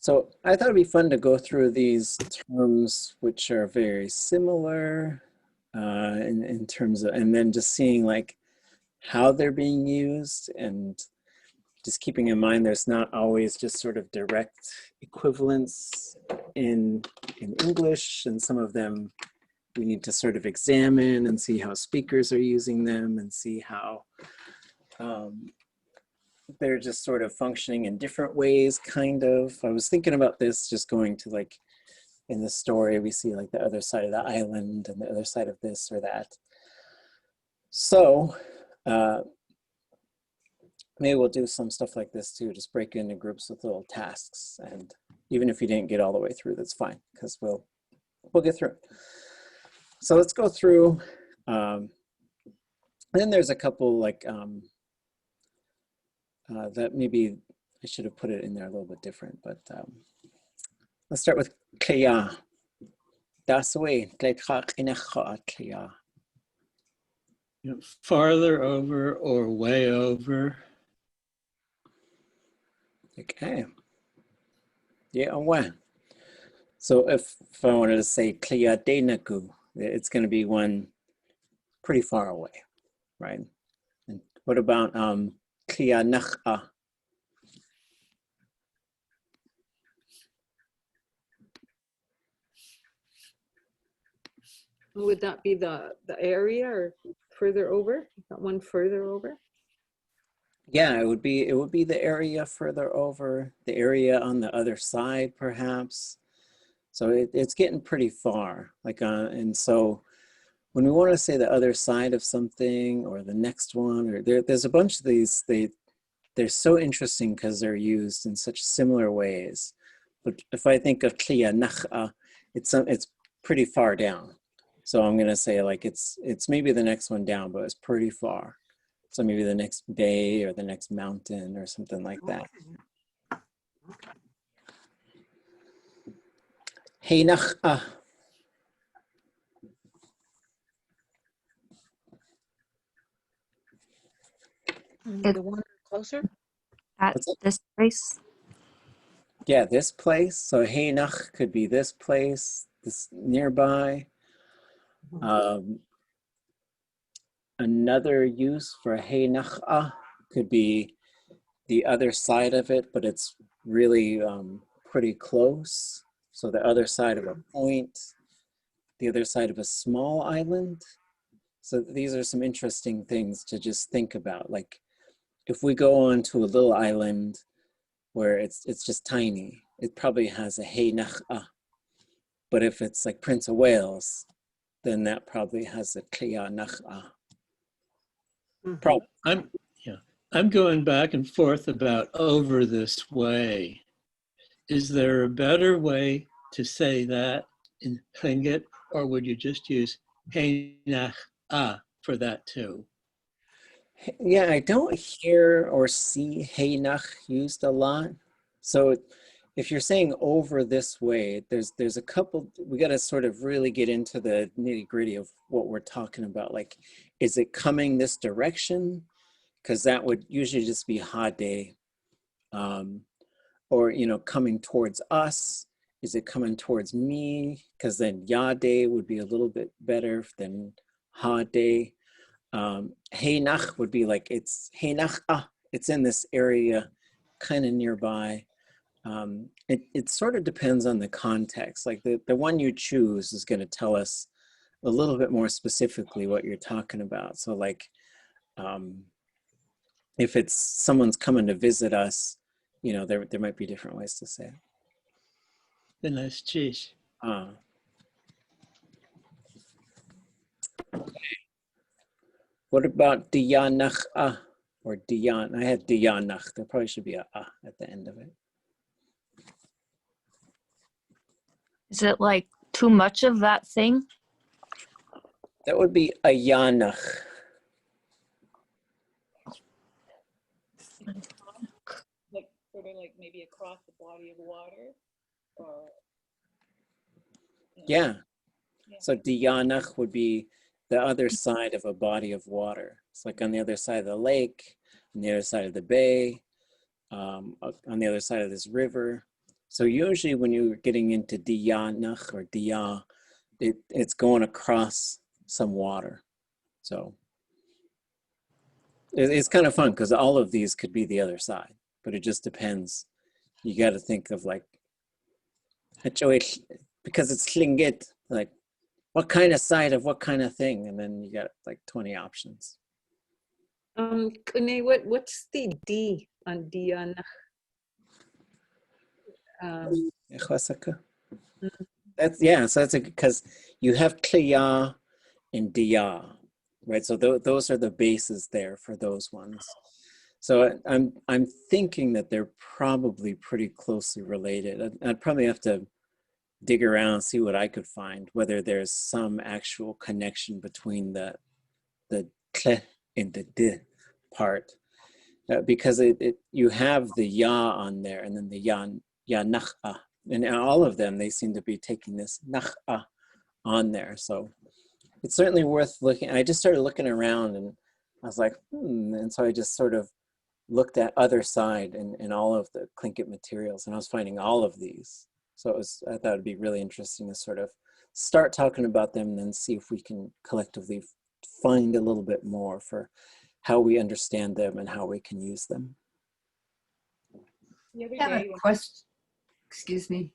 So I thought it'd be fun to go through these terms which are very similar in terms of, and then just seeing like how they're being used, and just keeping in mind there's not always just sort of direct equivalence in English, and some of them we need to sort of examine and see how speakers are using them and see how they're just sort of functioning in different ways, kind of. I was thinking about this just going to like, in the story, we see like the other side of the island and the other side of this or that. So maybe we'll do some stuff like this too, just break into groups with little tasks. And even if you didn't get all the way through, that's fine, because we'll get through it. So let's go through. Then there's a couple like, that maybe I should have put it in there a little bit different, but let's start with tliyaa. Das way, tliyaa. Farther over or way over. Okay. Yeah, well. So if I wanted to say tliyaadé, it's going to be one pretty far away, right? And what about tliyaanax? Would that be the area or further over? That one further over? Yeah, it would be the area further over, the area on the other side, perhaps. So it's getting pretty far, like and so when we want to say the other side of something or the next one, or there's a bunch of these, they're so interesting because they're used in such similar ways. But if I think of tliyaanax, it's pretty far down. So I'm gonna say like it's maybe the next one down, but it's pretty far. So maybe the next bay or the next mountain or something like that. Héináx. The one closer? At this place? Yeah, this place. So héináx could be this place, this nearby. Another use for héináx could be the other side of it, but it's really pretty close. So the other side of a point, the other side of a small island. So these are some interesting things to just think about. Like if we go on to a little island where it's just tiny, it probably has a héináx. But if it's like Prince of Wales, then that probably has a tliyaanax. I'm going back and forth about over this way. Is there a better way to say that in Tlingit, or would you just use héináx for that too? Yeah, I don't hear or see héináx used a lot. So if you're saying over this way, there's a couple, we got to sort of really get into the nitty gritty of what we're talking about. Like, is it coming this direction? Because that would usually just be yáanáx. Or, you know, coming towards us. Is it coming towards me? Because then niyaadé would be a little bit better than yáanáx. Héináx would be like, it's héináx, it's in this area, kind of nearby. It sort of depends on the context. Like the one you choose is going to tell us a little bit more specifically what you're talking about. So like, if it's someone's coming to visit us, you know, there might be different ways to say it. The nice cheese. What about diyáanáx or diyáanáx? I had diyáanáx. There probably should be a at the end of it. Is it like too much of that thing? That would be a yáanáx. Like sort of like maybe across the body of water, or yeah. So diyáanáx would be the other side of a body of water. It's like on the other side of the lake, on the other side of the bay, on the other side of this river. So usually when you're getting into diyáanáx or niyaa, it's going across some water. So it's kind of fun because all of these could be the other side, but it just depends. You got to think of like, because it's Tlingit, like what kind of side of what kind of thing, and then you got like 20 options. Kune, what's the D on diyáanáx? That's, yeah, so that's because you have tliyaa and niyaa, right? So those are the bases there for those ones. So I'm thinking that they're probably pretty closely related. I'd probably have to dig around and see what I could find, whether there's some actual connection between the tle and the d part, because you have the yaa on there and then the yáanáx, and all of them, they seem to be taking this nax on there. So it's certainly worth looking. I just started looking around and I was like, and so I just sort of looked at other side and all of the Tlingit materials, and I was finding all of these. So I thought it'd be really interesting to sort of start talking about them and then see if we can collectively find a little bit more for how we understand them and how we can use them. The other I have day, a question. Excuse me.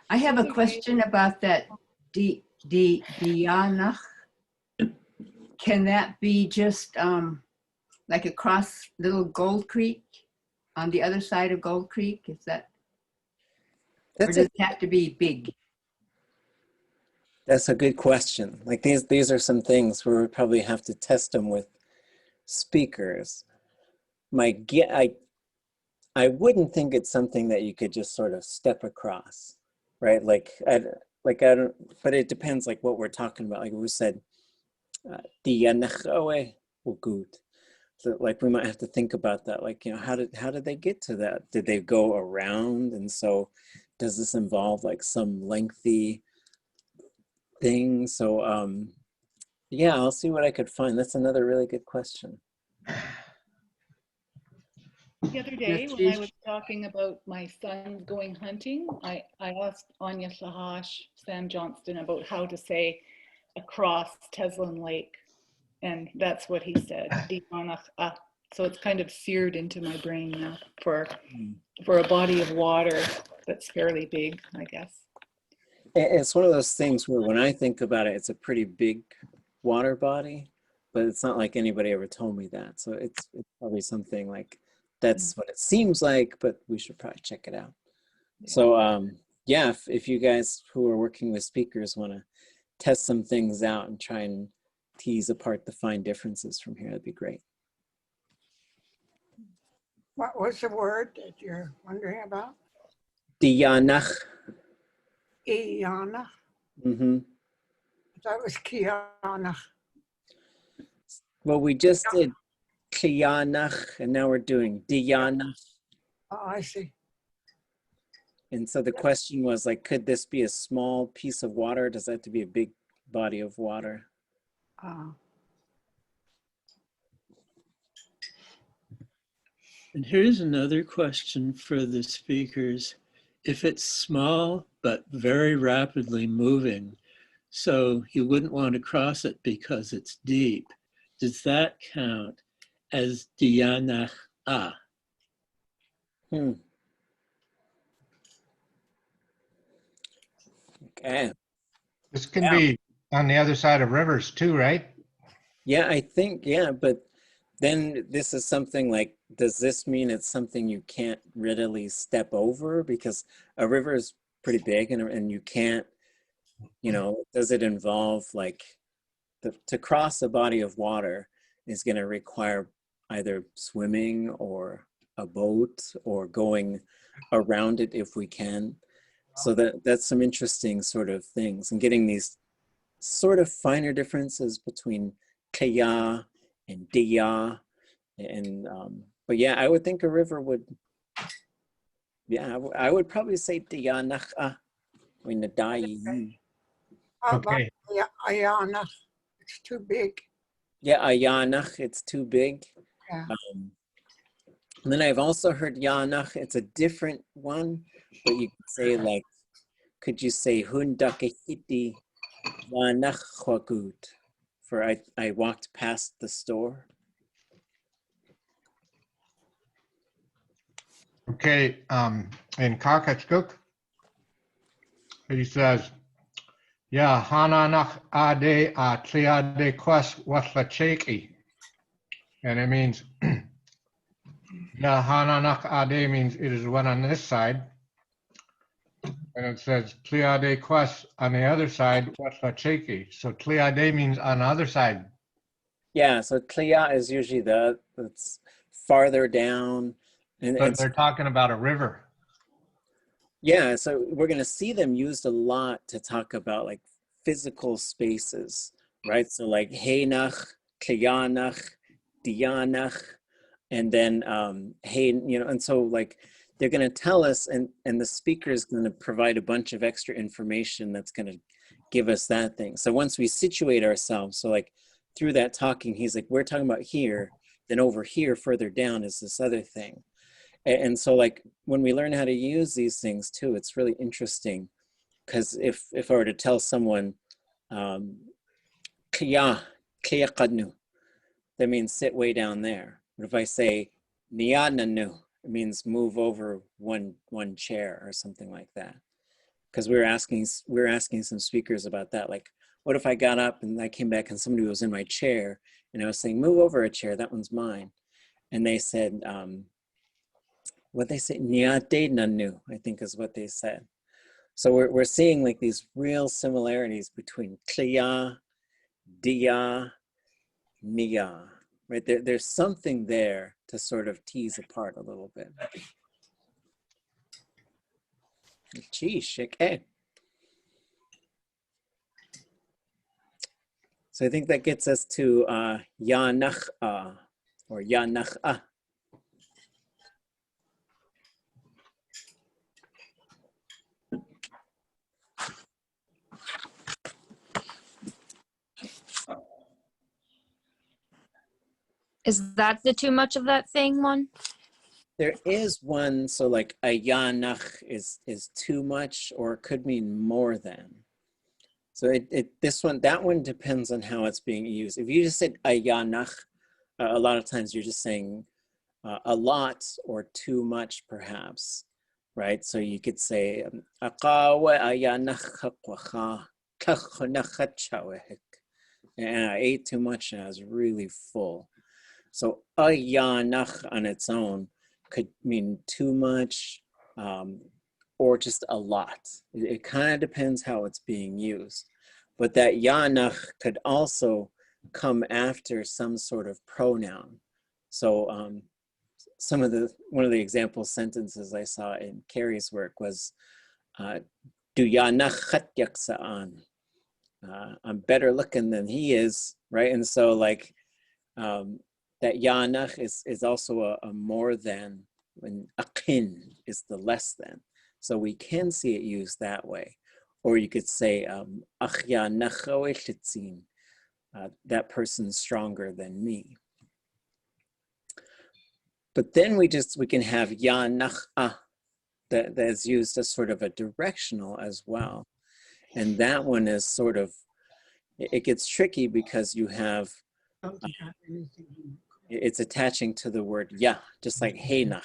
I have a question about that diyáanáx. Can that be just like across Little Gold Creek on the other side of Gold Creek? Is that, or does it have to be big? That's a good question. Like these are some things where we probably have to test them with speakers. I wouldn't think it's something that you could just sort of step across, right? I don't, but it depends like what we're talking about. Like we said, tliyaa good. So like we might have to think about that. Like, you know, how did they get to that? Did they go around? And so does this involve like some lengthy thing? So yeah, I'll see what I could find. That's another really good question. the other day when I was talking about my son going hunting, I asked Anya Sahash, Sam Johnston, about how to say across Teslin Lake. And that's what he said, diyáanáx. So it's kind of seared into my brain now for a body of water that's fairly big, I guess. It's one of those things where when I think about it, it's a pretty big water body, but it's not like anybody ever told me that. So it's probably something like, that's what it seems like, but we should probably check it out. Yeah. So yeah, if you guys who are working with speakers want to test some things out and try and tease apart the fine differences from here, that'd be great. What was the word that you're wondering about? Diyáanáx. Iyana. Mm-hmm. That was kianax. Well, we just did tliyaanax, and now we're doing diyáanáx. Oh, I see. And so the question was like, could this be a small piece of water? Does that have to be a big body of water? And here's another question for the speakers. If it's small, but very rapidly moving, so you wouldn't want to cross it because it's deep, does that count as diyáanáx? Okay. This can be on the other side of rivers too, right? Yeah, I think, yeah, but then this is something like, does this mean it's something you can't readily step over? Because a river is pretty big and you can't, you know, does it involve like, to cross a body of water is going to require either swimming or a boat or going around it if we can. So that's some interesting sort of things, and getting these sort of finer differences between tliyaa and niyaa, and but yeah, I would think a river would, yeah, I would probably say tiyáanax. Okay. How about Ayana? It's too big. Yeah, yáanáx, it's too big. Yeah. And then I've also heard yáanáx. It's a different one, but you could say like, could you say hundakahiti yáanáx huagut? For I walked past the store. Okay, in Kakachkuk, he says, yeah, ʼakaduneek tliyaadé woochdáx. And it means, yeah, ʼakaduneek means it is one on this side. And it says tliyaadé on the other side, woochdáx. So tliyaadé means on the other side. Yeah, so tliyaa is usually it's farther down. But they're talking about a river. Yeah, so we're going to see them used a lot to talk about like physical spaces, right? So like héináx, tliyaánax, diyáanáx, and then and so like they're going to tell us, and the speaker is going to provide a bunch of extra information that's going to give us that thing. So once we situate ourselves, so like through that talking, he's like, we're talking about here, then over here further down is this other thing. And so like when we learn how to use these things too, it's really interesting, because if I were to tell someone tliyaa, that means sit way down there. But if I say niyaadé, it means move over one chair or something like that. Because we were asking some speakers about that, like, what if I got up and I came back and somebody was in my chair and I was saying, move over a chair, that one's mine. And they said, what they say, niyaadé, I think is what they said. So we're seeing like these real similarities between tliyaa, diyáa, niyaa, right? There's something there to sort of tease apart a little bit. Geesh, okay. So I think that gets us to yáanáx or yáanáx. Is that the too much of that thing one? There is one, so like a yáanáx is too much, or it could mean more than. So that one depends on how it's being used. If you just said a yáanáx, a lot of times you're just saying a lot or too much, perhaps, right? So you could say and I ate too much and I was really full. So yáanáx on its own could mean too much or just a lot. It kind of depends how it's being used. But that yáanáx could also come after some sort of pronoun. So one of the example sentences I saw in Carrie's work was diyáanáx. I'm better looking than he is, right? And so like that yáanáx is also a more than, when aqin is the less than. So we can see it used that way. Or you could say that person's stronger than me. But then we can have yáanáx that is used as sort of a directional as well. And that one is sort of, it gets tricky because you have, it's attaching to the word ya, just like héináx,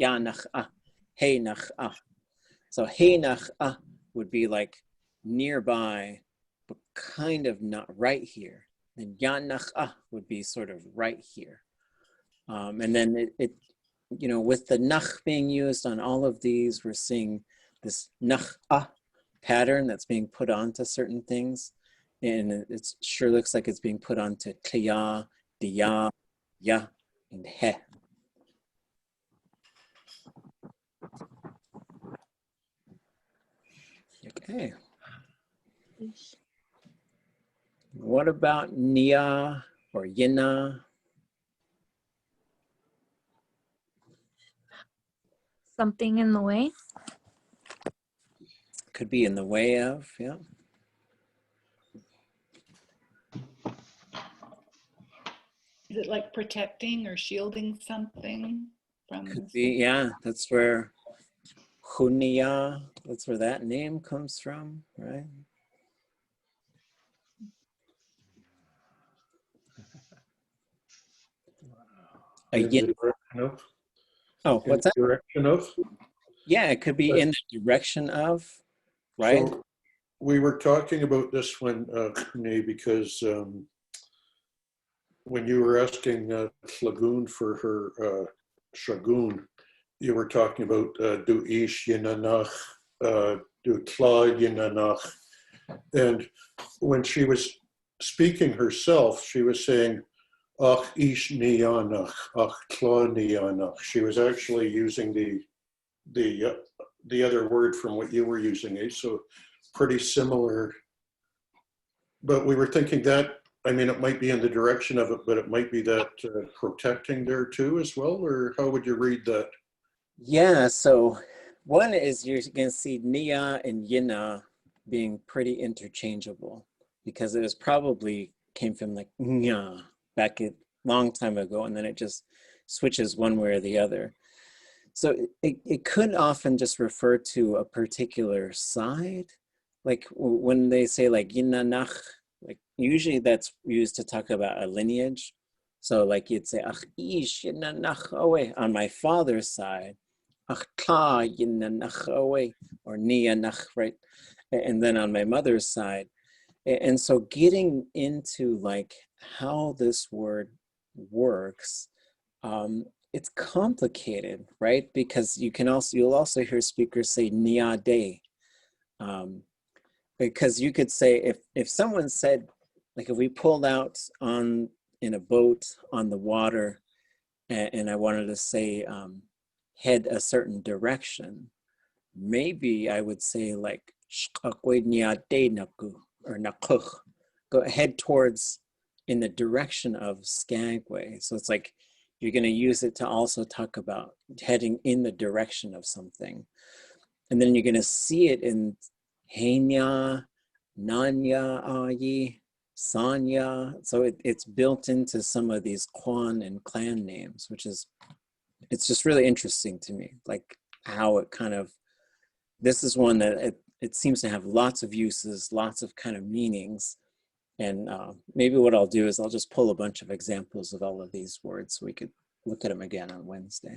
yáanáx, héináx. So héináx would be like nearby, but kind of not right here. And yáanáx would be sort of right here. And then it with the nach being used on all of these, we're seeing this nach pattern that's being put onto certain things. And it sure looks like it's being put onto tliyaa, diyáa, ya, and he. Okay. What about niyaa or yinaa? Something in the way? Could be in the way of, yeah. Is it like protecting or shielding something? from Could this be, one. yeah, that's where niyaa, that's where that name comes from, right? A In the yin. direction of, Oh, in what's the that? direction of. Yeah, it could be But- in the direction of, right? So we were talking about this one, Renee, because when you were asking Tlagoon for her shagoon, you were talking about do ish yinaa, do tliyaa. And when she was speaking herself, she was saying, ach ish niyaadé, ach tliyaanax. She was actually using the other word from what you were using, eh? So pretty similar. But we were thinking that, I mean, it might be in the direction of it, but it might be that protecting there too as well, or how would you read that? Yeah, so one is you're going to see niyaa and yinaa being pretty interchangeable because it was probably came from like nyaa back a long time ago, and then it just switches one way or the other. So it could often just refer to a particular side. Like when they say like yinaa, like usually that's used to talk about a lineage. So like you'd say, ach ish yinaa away on my father's side, ach yinaa away, or niyaadé, right? And then on my mother's side. And so getting into like how this word works, it's complicated, right? Because you'll also hear speakers say niyaadé, because you could say if someone said, like if we pulled out in a boat on the water, and I wanted to say head a certain direction, maybe I would say like niyaadé or nakuch, go head towards in the direction of Skagway. So it's like you're going to use it to also talk about heading in the direction of something. And then you're going to see it in héináx, niyaa, sanya. So it's built into some of these Kwan and clan names, which is, it's just really interesting to me, like how it kind of, this is one that it seems to have lots of uses, lots of kind of meanings. And maybe what I'll do is I'll just pull a bunch of examples of all of these words so we could look at them again on Wednesday.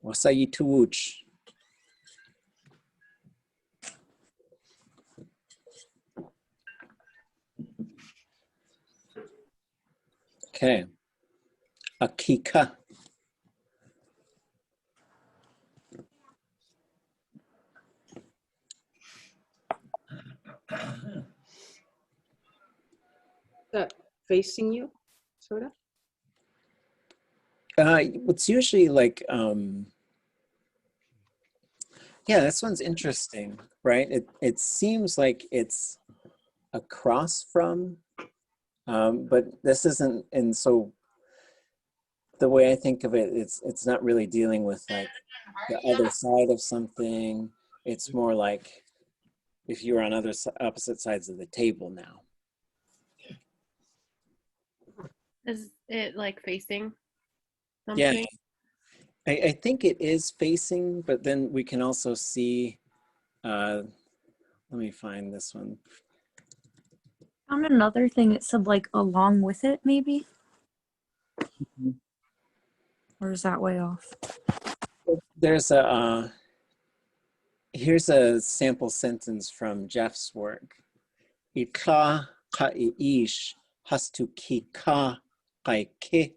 Wasayi wooch. Okay. A keeká. That facing you, sort of? It's usually like, yeah, this one's interesting, right? It seems like it's across from, but this isn't, and so the way I think of it, it's not really dealing with like the other side of something. It's more like if you were on opposite sides of the table now. Is it like facing Yeah, something? I think it is facing, but then we can also see, let me find this one. Found another thing that said like along with it, maybe? Or is that way off? There's a, here's a sample sentence from Jeff's work. Ika ka'ish hastu keeká kaike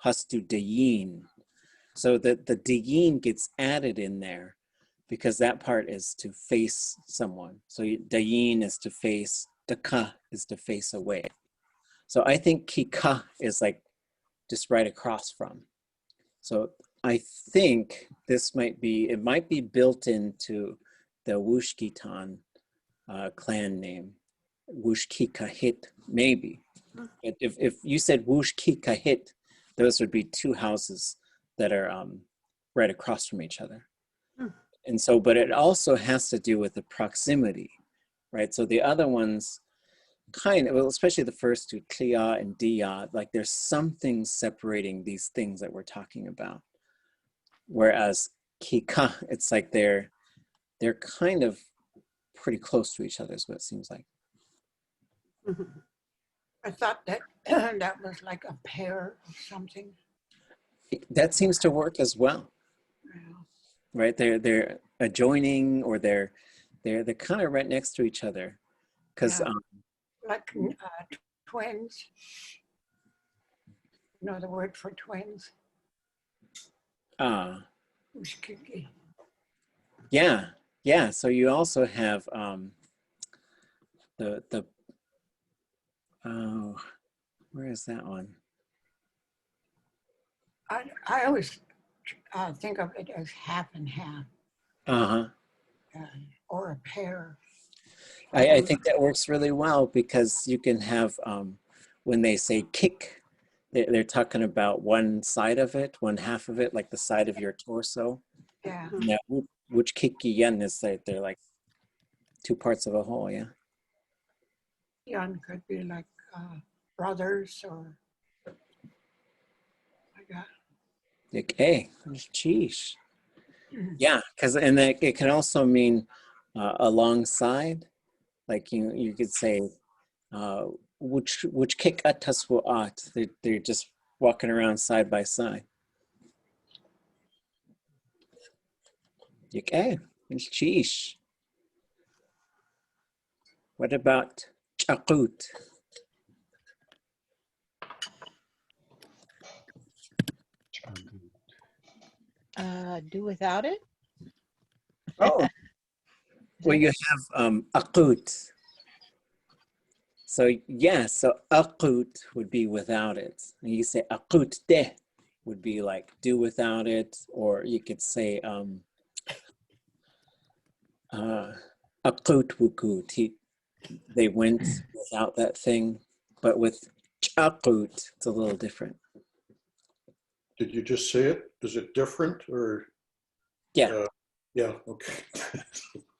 hastu dayin. So that the dayin gets added in there because that part is to face someone. So dayin is to face, daka is to face away. So I think keeká is like just right across from. So I think this might be, it might be built into the Wooshkitan clan name, Wooshkikahit, maybe. But if you said Wooshkikahit, those would be two houses that are right across from each other. And so, but it also has to do with the proximity, right? So the other ones kind of, well, especially the first two, tliyaa and diyaa, like there's something separating these things that we're talking about. Whereas keeká, it's like they're kind of pretty close to each other is what it seems like. I thought that that was like a pair of something. That seems to work as well. Yeah. Right? They're adjoining, or they're kind of right next to each other. Because Yeah. Like twins. You know the word for twins? Ushkiki. Yeah. So you also have the oh, where is that one? I always think of it as half and half, or a pair. I think that works really well, because you can have when they say kick, they're talking about one side of it, one half of it, like the side of your torso. Yeah. Yeah, which kiki-yan is that they're like two parts of a whole. Yeah. Yan could be like brothers or like that. Like, hey, sheesh. Yeah, because and that it can also mean alongside. Like you could say, which keeká taswaat. They're just walking around side by side. Like, hey, sheesh. What about ch'aquut? Do without it? Oh, well, you have ʼaqut. So yeah, so ʼaqut would be without it. And you say ʼaqudé would be like do without it, or you could say ʼaqut wukut. They went without that thing, but with ch'aquut, it's a little different. Did you just say it? Is it different or? Yeah. Yeah, okay.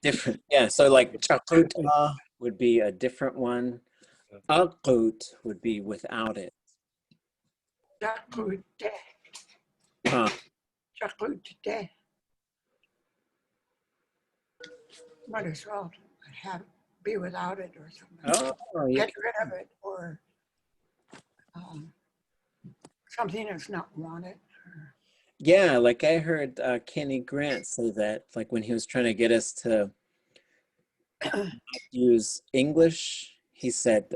Different. Yeah, so like ch'aquut would be a different one. ʼaqut would be without it. Chakute. Huh. Chakute. Might as well be without it or something. Oh, Get rid of it, or something that's not wanted. yeah, like I heard Kenny Grant say that, like when he was trying to get us to use English, he said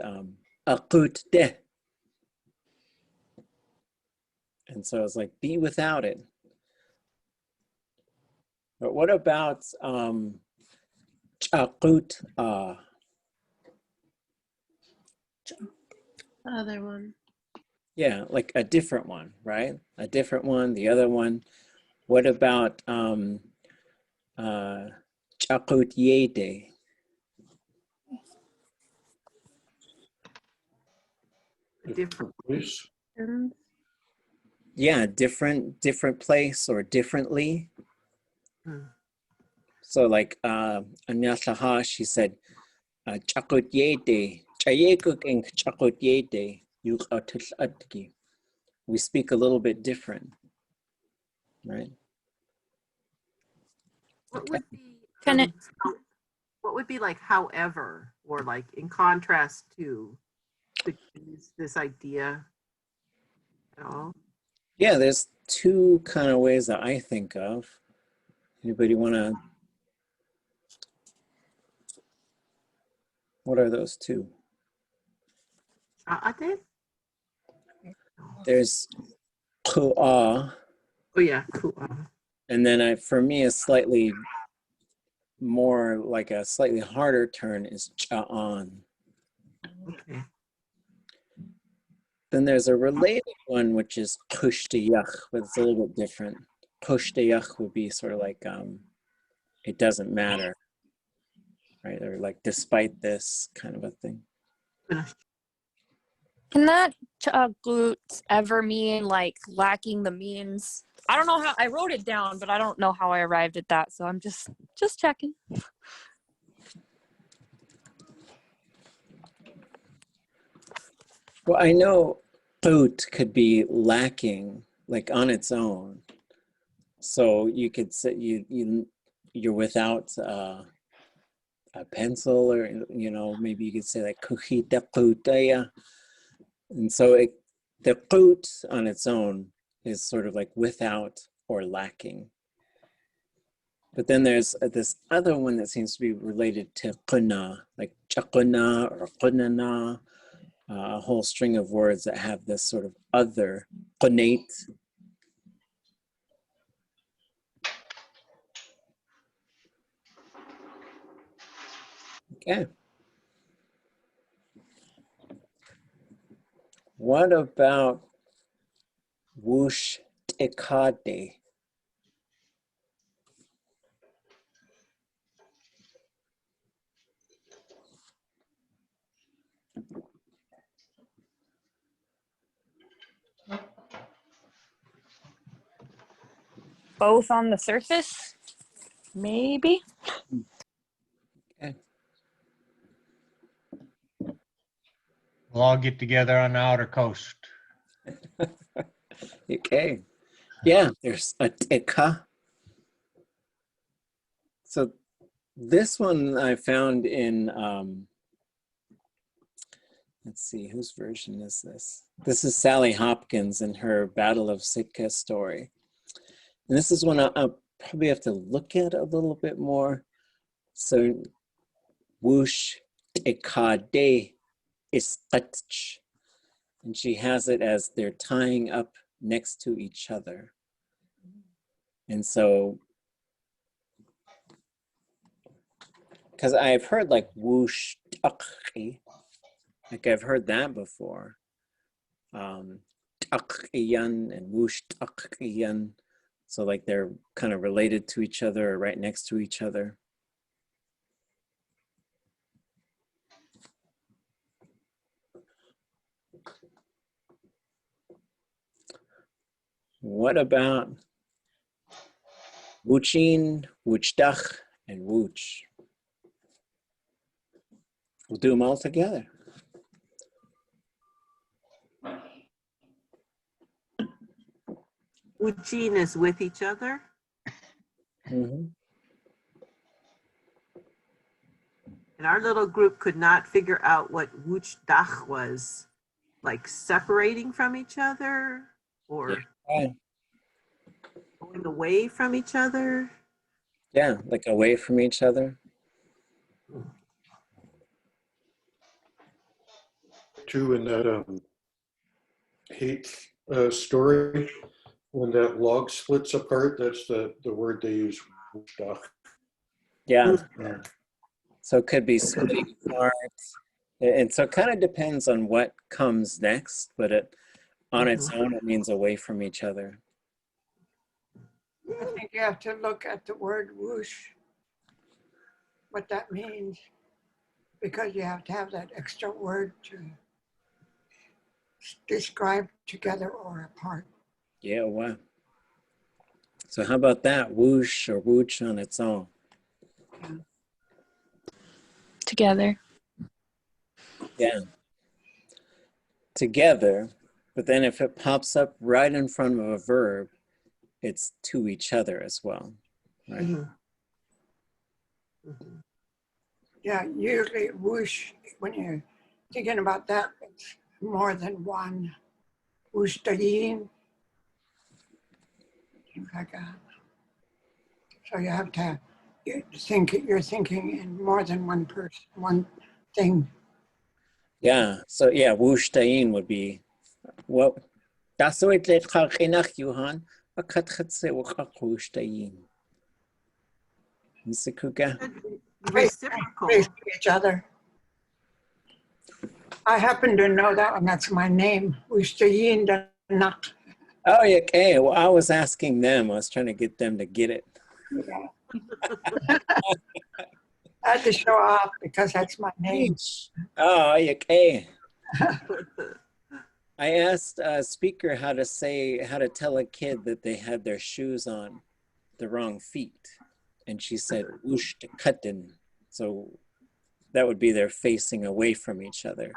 ʼaqudé. And so I was like, be without it. But what about ch'aquut? Other one. Yeah, like a different one, right? A different one, the other one. What about yáanáx? Different. Please. Yeah, different place or differently. So like Anya, she said, ʼakaduneek, ʼakaduneek. We speak a little bit different, right? What would be Can it- what would be like however, or like in contrast to, could you use this idea at all? Yeah, there's two kind of ways that I think of. Anybody want to? What are those two? Ch'a. There's ch'a, Oh yeah, cool. and then for me, a slightly more like a slightly harder turn is ch'a'an. Okay. Then there's a related one, which is woochdáx, but it's a little bit different. Woochdáx would be sort of like, it doesn't matter, right? Or like, despite this kind of a thing. Can that ch'aquut ever mean like lacking the means? I don't know how I wrote it down, but I don't know how I arrived at that. So I'm just checking. Well, I know boot could be lacking, like on its own. So you could say you're without a pencil, or maybe you could say like kuhita qutaya. And so the qut on its own is sort of like without or lacking. But then there's this other one that seems to be related to quna, like chaquna or qunana, a whole string of words that have this sort of other, qunate. Okay. What about woosh t'ikaadé? Both on the surface, maybe. Okay. We'll all get together on the outer coast. Okay. Yeah, there's a keeká. So this one I found in, let's see, whose version is this? This is Sally Hopkins in her Battle of Sitka story. And this is one I'll probably have to look at a little bit more. So woosh t'ikaadé is ʼatch. And she has it as they're tying up next to each other. And so, because I've heard like woochdáx, like I've heard that before. T'ikaadé and woochdáx. So like they're kind of related to each other or right next to each other. What about woochin, woochdáx, and wooch? We'll do them all together. Ujin is with each other. Mm-hmm. And our little group could not figure out what woochdáx was, like separating from each other or going away from each other. Yeah, like away from each other. Too, in that hate story, when that log splits apart, that's the word they use. Woochdáx. Yeah. So it could be splitting apart. And so it kind of depends on what comes next, but on its own, it means away from each other. I think you have to look at the word woosh, what that means, because you have to have that extra word to describe together or apart. Yeah, wow. So how about that? Woosh or wooch on its own? Together. Yeah. Together, but then if it pops up right in front of a verb, it's to each other as well, right? Yeah, usually woosh, when you're thinking about that, it's more than one. Woochdáx, things like that. So you have to you're thinking in more than one person, one thing. Yeah, so yeah, woochdáx would be, well, that's the way that héináx Johan, a katchatse woochdáx. Reciprocal. Face each other. I happen to know that one. That's my name. Woochdáx. Oh, yeah, okay. Well, I was asking them. I was trying to get them to get it. Yeah. I had to show off because that's my name. Oh, okay. I asked a speaker how to tell a kid that they had their shoes on the wrong feet. And she said, woochdáx. So that would be they're facing away from each other.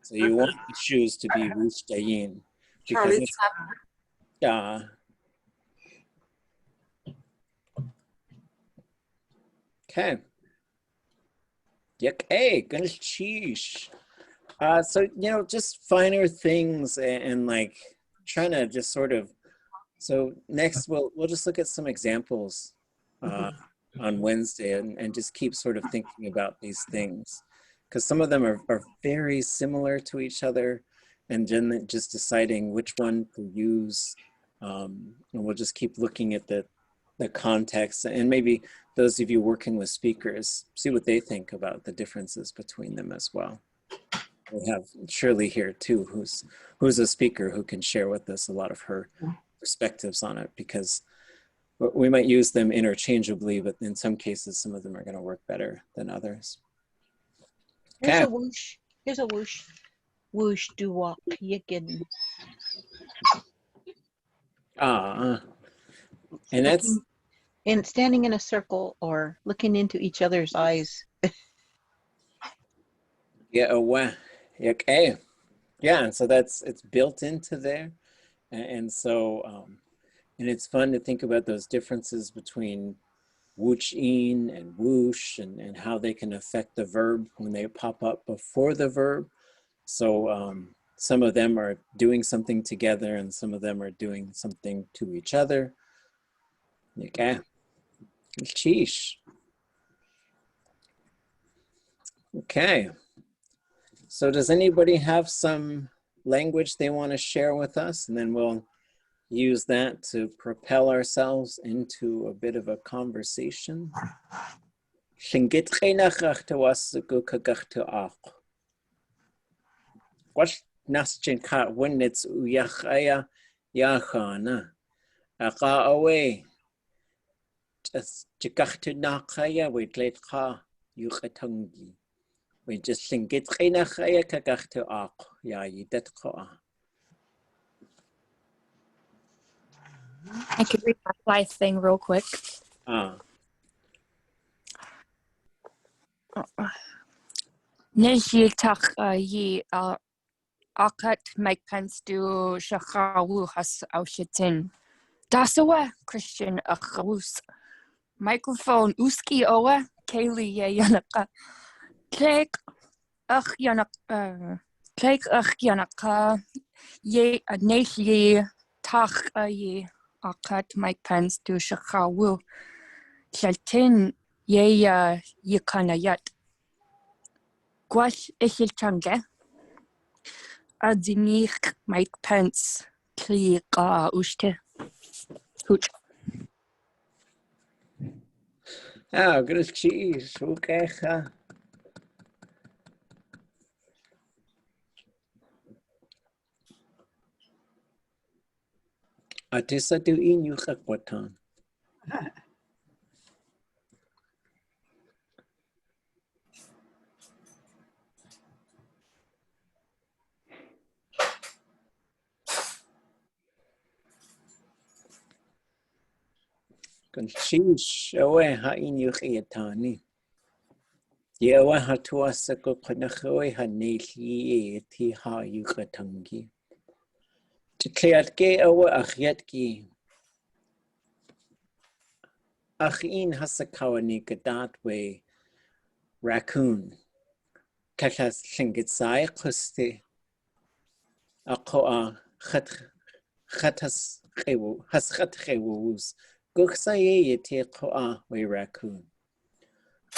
So you want the shoes to be woochdayin. Because Charlie it's, okay. Hey, gonna cheesh. So, you know, just finer things and like trying to just sort of, so next we'll just look at some examples on Wednesday and just keep sort of thinking about these things, because some of them are very similar to each other, and then just deciding which one to use. And we'll just keep looking at the context, and maybe those of you working with speakers, see what they think about the differences between them as well. We have Shirley here too, who's a speaker who can share with us a lot of her perspectives on it, because we might use them interchangeably, but in some cases, some of them are going to work better than others. Here's a woosh. Here's a woosh. Woosh do walk. You can. And that's And standing in a circle or looking into each other's eyes. yeah, okay. Yeah, and so it's built into there, and so and it's fun to think about those differences between wooch-in and woosh, and how they can affect the verb when they pop up before the verb. So some of them are doing something together, and some of them are doing something to each other. Okay. Sheesh. Okay. So does anybody have some language they want to share with us? And then we'll use that to propel ourselves into a bit of a conversation. Tlingit héináx wooch naschin ka winnits uyachaya yáanáx away. Just ʼakaduneek we tliyaa yuqatungi. We just tlingit héináx yinaa. I could read my life thing real quick. Nijitach yi akat make pens do shachawu has aushitin. Dasawa Christian achus. Microphone uski owa Kaylee yanaka. Cake ach yanaka. Cake ach yanaka. Ye nesh ye tach ye akat make pens do shachawu. Shaltin ye yikanayat. Gwash ishilchange. ʼadudneek make pens keeká ushte. Hooch. Good cheese. Okay. Atisa do in you watan. Good cheese. Away ha in you yatani. Yawa ha tuasa go panahoy ha nehi ti ha yukatangi. T'ikaadé awa achyatki. Achin hasakawani gadat way raccoon. Kachas Tlingit kusti. Akoa khatas kewu haskhat kewus. Guksaye yete koa way raccoon.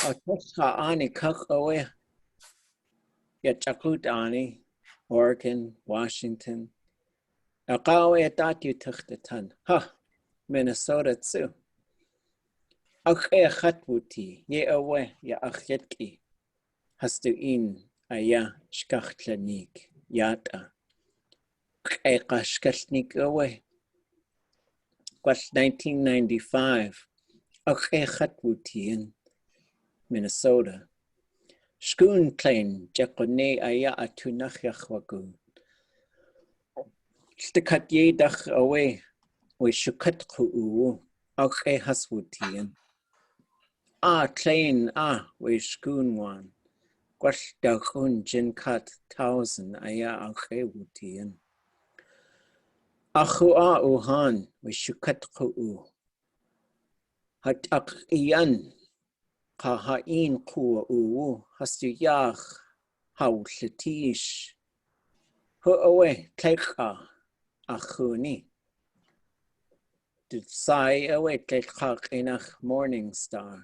Akasha ani kak away. Yachakut ani. Oregon, Washington. Akawe datu tuchtatan. Ha, Minnesota too. Akhe khatwuti. Ye away ya achyatki. Hastu in aya shkachtlanik. Yata. Keeká shkachtnik away. Quash 1995. Akhe khatwuti in Minnesota. Shkoon klein jakone aya atunach yachwagun. T'ikaadé dach away. We shukat ku'u. Akhe haswuti in. Klein we shkoon one. woochdáx jinkat 1000 ʼakaduneen. Ch'a uhan wishukat ch'u. Hat'akiyan kahain ch'u hastuyach hawlatish. Hu'awe keeká achuni. Sai awe tlechak morning star.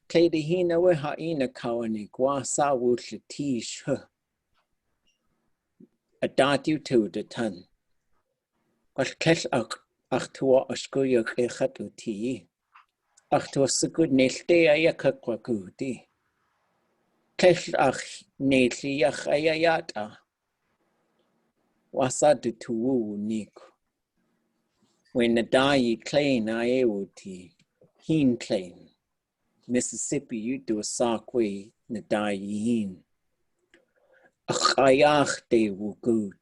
Kleidihina we haina kawani kwa sa woochdáx hu. Adat tu de tan. Wal klech ach tua ashkuyuk echatuti. Ach tua sigud nelte ayakakwakuti. Klech ach netliach ayayata. Wasa de tuwu niku. When the dye claim Iowati, heen claim. Mississippi, you do a sockway, the dye heen. Achayach de wu good.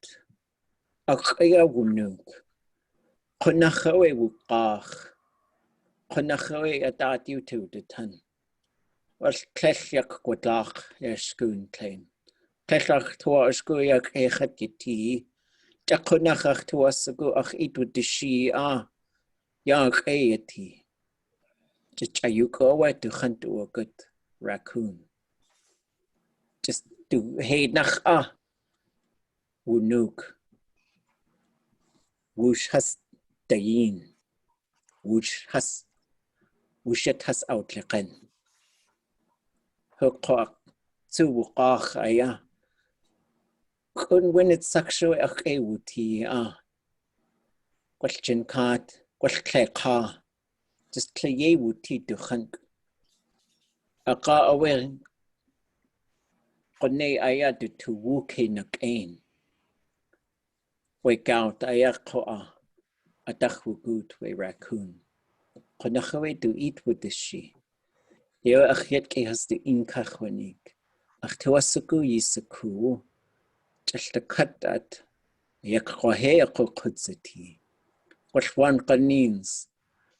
Achaya wu nuk. Konachawe wu ach. Konachawe adat you to the ton. Was kleshyak quadach, your schoon claim. Kleshach to a schoyak echat yeti. Jakonachach to us go ach it with the she Yag ayati. Just you go away to hunt to a good raccoon. Just do héináx woonook. Woosh has dayin. Woosh has outliqen. Hukak suwukach aya. Kun when it's sexual ach ewuti question cat. Keeká, just tliyaa wuti duchank. Aka aware konne aya de tu wuke na kain. Wake out aya koa atach wugut we raccoon. Konachawe do eat with the she. Yeo achet ke has the inkachwanik. Ach tuasuku yisaku. Just the cut that yakwahe akukutzati. What one canines.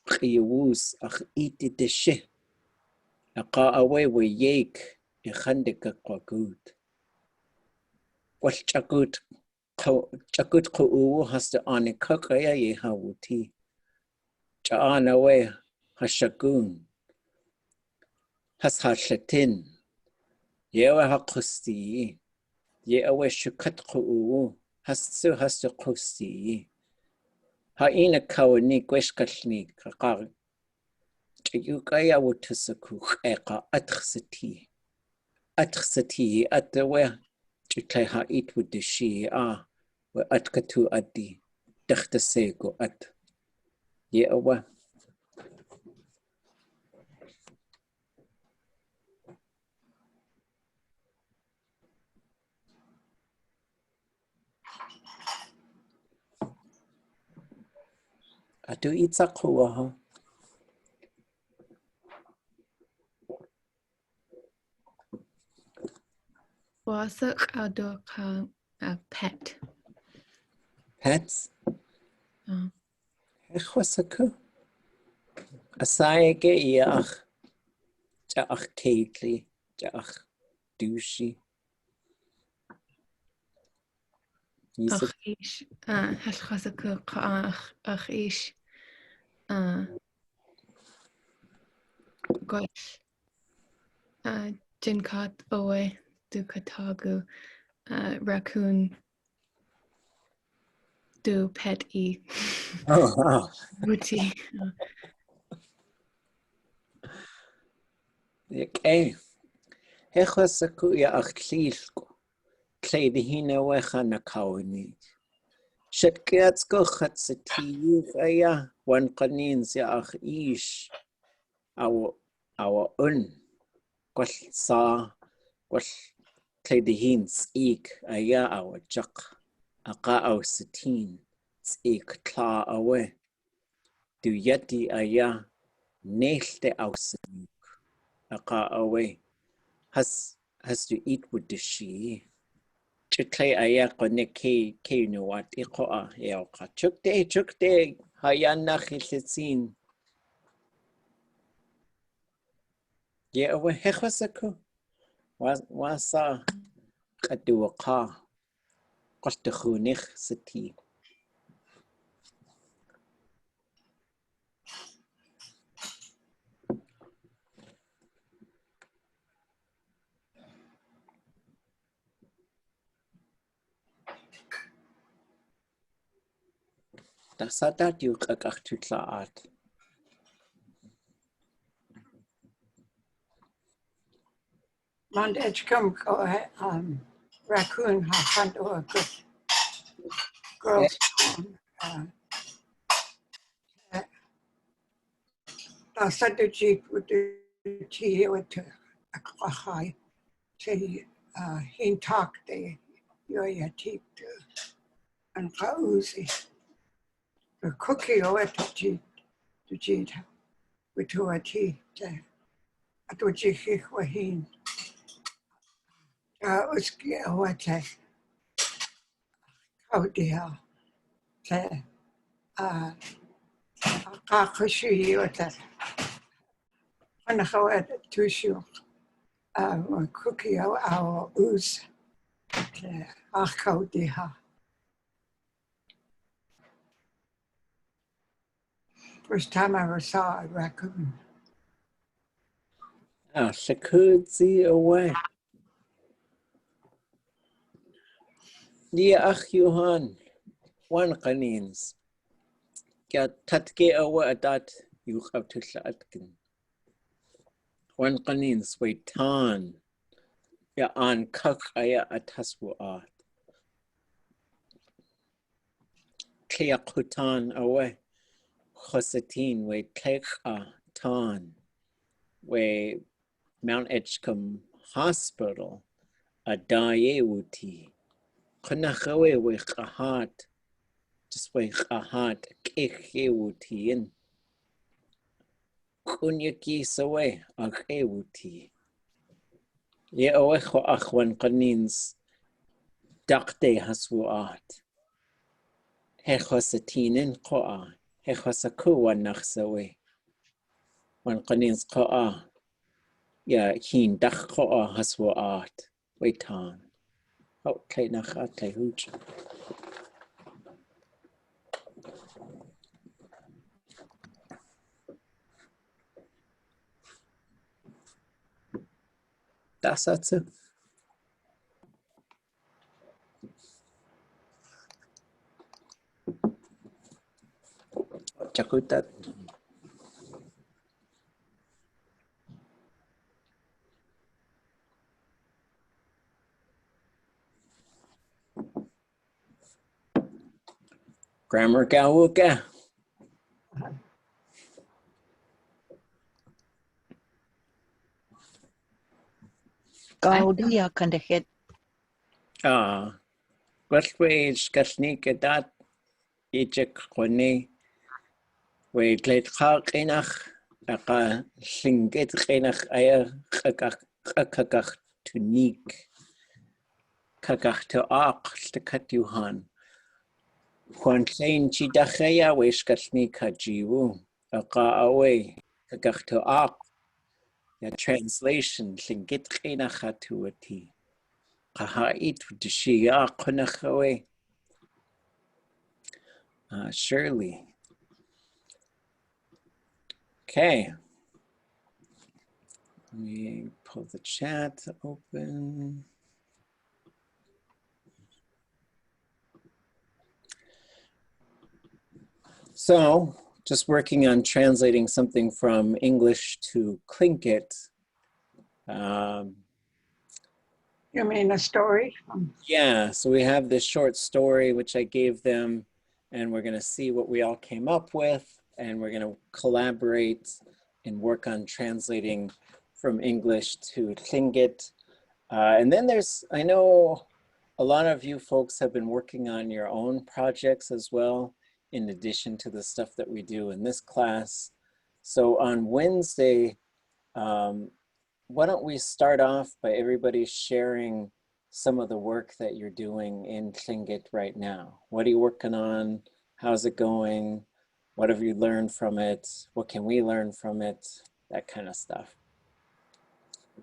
Khiyawus ach iti de she. Aka away we yake e khandika kwagut. What chakut ku has the anikakaya ye hawuti. Ch'a away hashagun. Has hashatin. Yewa hakusti. Ye away shukat ku has to kusti. Haina kawani kweshkashni kakar. Yukaya wutasaku keeká atxati. Atxati at the way chikleha eat with the she we atkatu addi. Dechtasego at. Ye awa. Atu itzakuwa. What's a pet? Pets? Oh. Echwasaku. Asayage iach. Cha'ach keitli. Cha'ach douchey. Ach ish. Hashchasaku ach ish. Gosh. Jinkat owe du katagu. Raccoon du pet e. Oh, wow. Wuti. Okay. Echwasaku iach klilko. Kleidihina wecha na kawani. Shetkiatsko chatsati aya. One kanins iach ish. Our Gwell sa. Gwell Cleidihin s'ik aya our chaq. Aka au satin. S'ik tla awe. Du yeti aya. Neelte au satin. Aka awe. Has to eat with the she. Chukle aya kone ke nuat ikoa yaoka. Chukte hayanach ilitsin. Ye awe hechasaku. wasa ʼakaduneek ʼakaduneek sati. Tasadat yuk tliyaat. Man edgecombe raccoon hunt or a good girl's said the jeep with the tea with a high tea he talked the yoya teep and kauzi the cookie or the jeep with a tea at what you wahin uski what how dear akakushi what and how at tushu cookie our ooze akaudiha. First time I ever saw a raccoon. Shakudzi away. Ach Johan, one qanins. Kya tatke awa adat yuqab tliyáatkin. One qanins waitan. Ya an kak aya ataswaat. Tliyaqutan away. Khosatin we keeká tan. We Mount Edgecombe Hospital a dayewuti. Kanachawe we qahat. Just we qahat kekewuti. Kunyaki sawe akewuti. Ye owecho achwan qanins dakte haswaat. Hechosatinin qoa. Hechosakuwan naxsawe. Wan qanins qoa. Ya hin dak qoa haswaat. Waitan. Oh, héináx hooch. That's it. Chakutat. Grammar gawuka. Gaudia kan de het. Westwage kasnikadat. Ijek kone. We gleit héináx. Aka Tlingit héináx aya ʼakaduneek. T'ikaadé Johan. Juan Klein Chidachaya Weshkashni Kajiwu, Aka Kakachtoak, the translation, Tlingit héináxatuati, Kahait Dishia Konachawe. Surely. Okay. Let me pull the chat open. So, just working on translating something from English to Tlingit. You mean a story? Yeah, so we have this short story which I gave them, and we're going to see what we all came up with, and we're going to collaborate and work on translating from English to Tlingit. And then I know a lot of you folks have been working on your own projects as well, in addition to the stuff that we do in this class. So on Wednesday, why don't we start off by everybody sharing some of the work that you're doing in Tlingit right now. What are you working on? How's it going? What have you learned from it? What can we learn from it? That kind of stuff.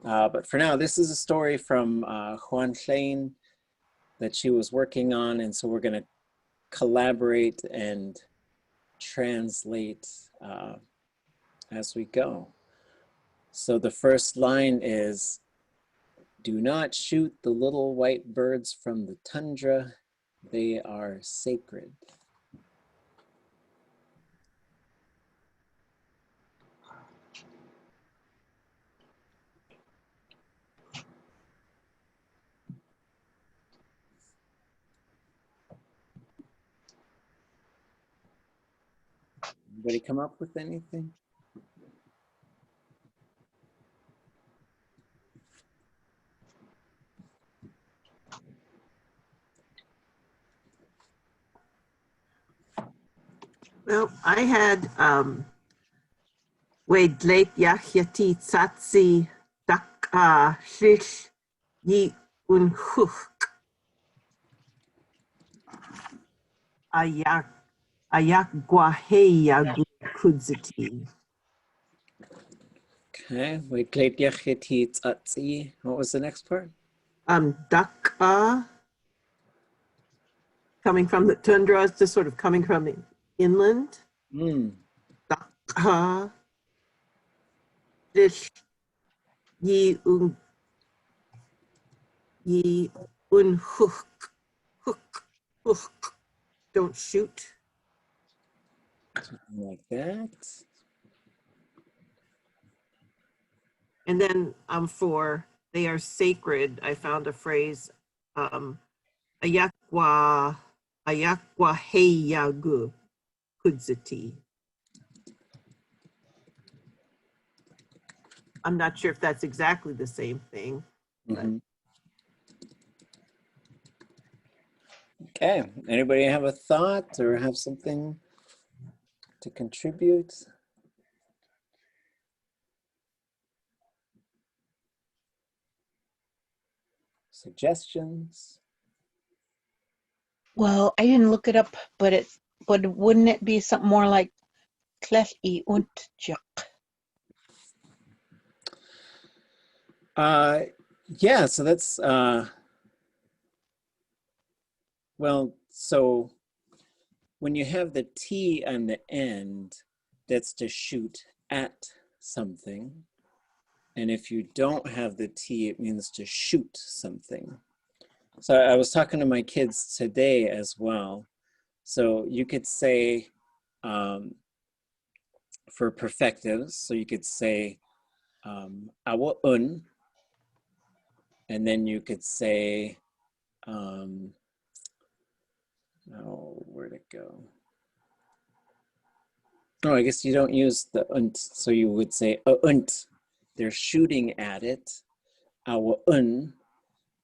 But for now, this is a story from Juan Tlingit that she was working on, and so we're going to collaborate and translate as we go. So the first line is, "Do not shoot the little white birds from the tundra. They are sacred." Anybody come up with anything? Well, I had Wedleit Yachati Tsatsi Daka Shish Yi Unhuk Ayak Guaheya Kudziti. Okay, Wedleit Yachati Tzatsi. What was the next part? Daka, coming from the tundra, it's just sort of coming from the inland. Daka Shish Yi Unhuk. Hook. Don't shoot. Something like that. And then for they are sacred, I found a phrase, ayakwa heyagu kudziti. I'm not sure if that's exactly the same thing. Mm-hmm. Okay, anybody have a thought or have something to contribute? Suggestions? Well, I didn't look it up, but wouldn't it be something more like tliyáanax? Yeah, so that's well, so when you have the T on the end, that's to shoot at something. And if you don't have the T, it means to shoot something. So I was talking to my kids today as well. So you could say, for perfectives, so you could say, awa un, and then you could say, oh, where'd it go? Oh, I guess you don't use the unt, so you would say unt. They're shooting at it. Awa un,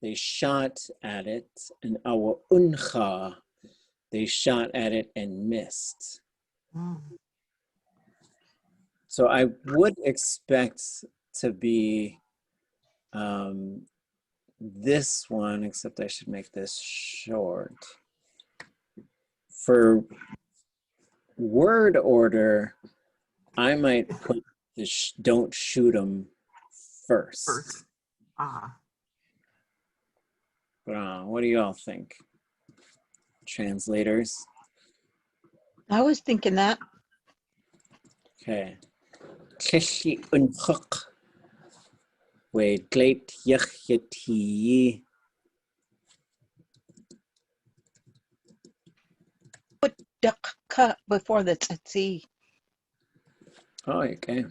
they shot at it. And awa unha, they shot at it and missed. So I would expect to be this one, except I should make this short. For word order, I might put the don't shoot them first. What do you all think? Translators? I was thinking that. Okay. Tlishi unchuk. Wait, gleit yachati. Put duck before the tzatzi. Oh, okay.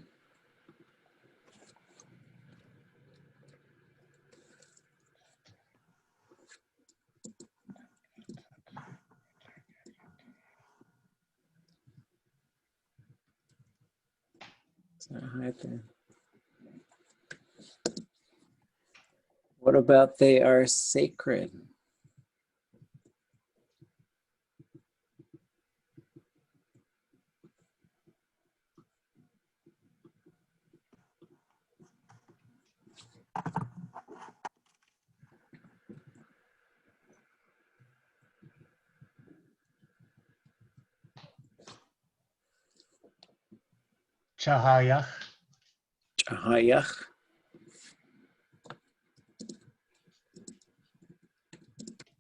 What about they are sacred? Ch'ahayach. Ch'ahayach.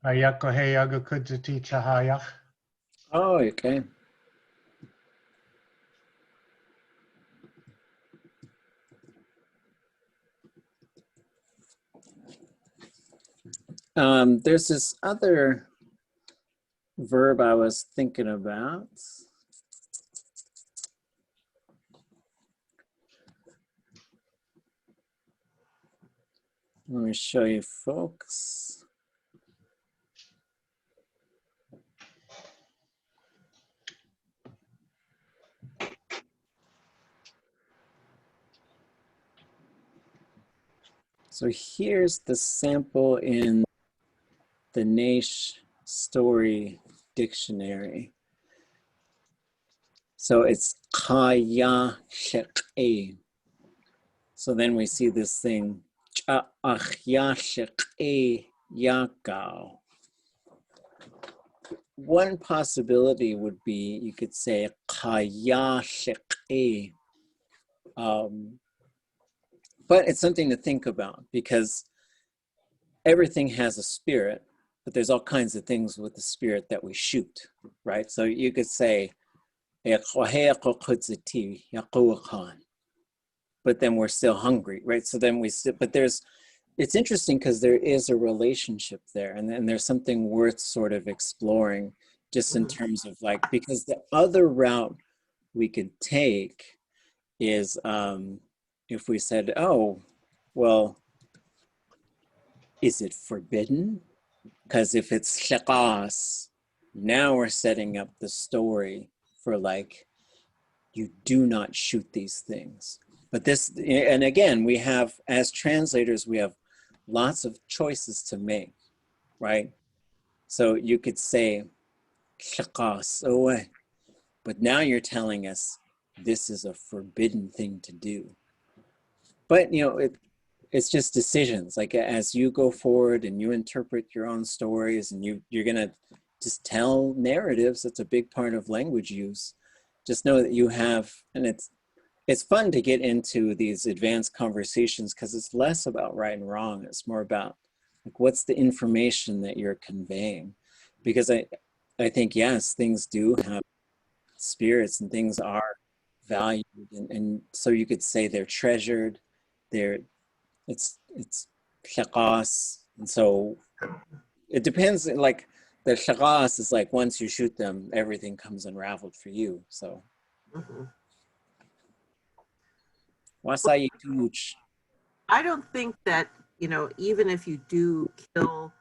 Ayako he aga kudzati chahayach. Oh, okay. There's this other verb I was thinking about. Let me show you folks. So here's the sample in the Naish Story Dictionary. So it's ch'a. So then we see this thing, ch'a. One possibility would be you could say but it's something to think about because everything has a spirit, but there's all kinds of things with the spirit that we shoot, right? So you could say, but then we're still hungry, right? So then but it's interesting because there is a relationship there and there's something worth sort of exploring just in terms of like, because the other route we could take is if we said, oh, well, is it forbidden? Because if it's ch'a, now we're setting up the story for like, you do not shoot these things. But this, and again, we have, as translators, we have lots of choices to make, right? So you could say, ch'a, but now you're telling us this is a forbidden thing to do. But, you know, it's just decisions. Like as you go forward and you interpret your own stories and you're gonna just tell narratives, that's a big part of language use. Just know that you have, and it's fun to get into these advanced conversations because it's less about right and wrong. It's more about like, what's the information that you're conveying? Because I think, yes, things do have spirits and things are valued. And so you could say they're treasured, it's ch'a. And so it depends, like the ch'a is like, once you shoot them, everything comes unraveled for you, so. Wasai tuch. I don't think that, you know, even if you do kill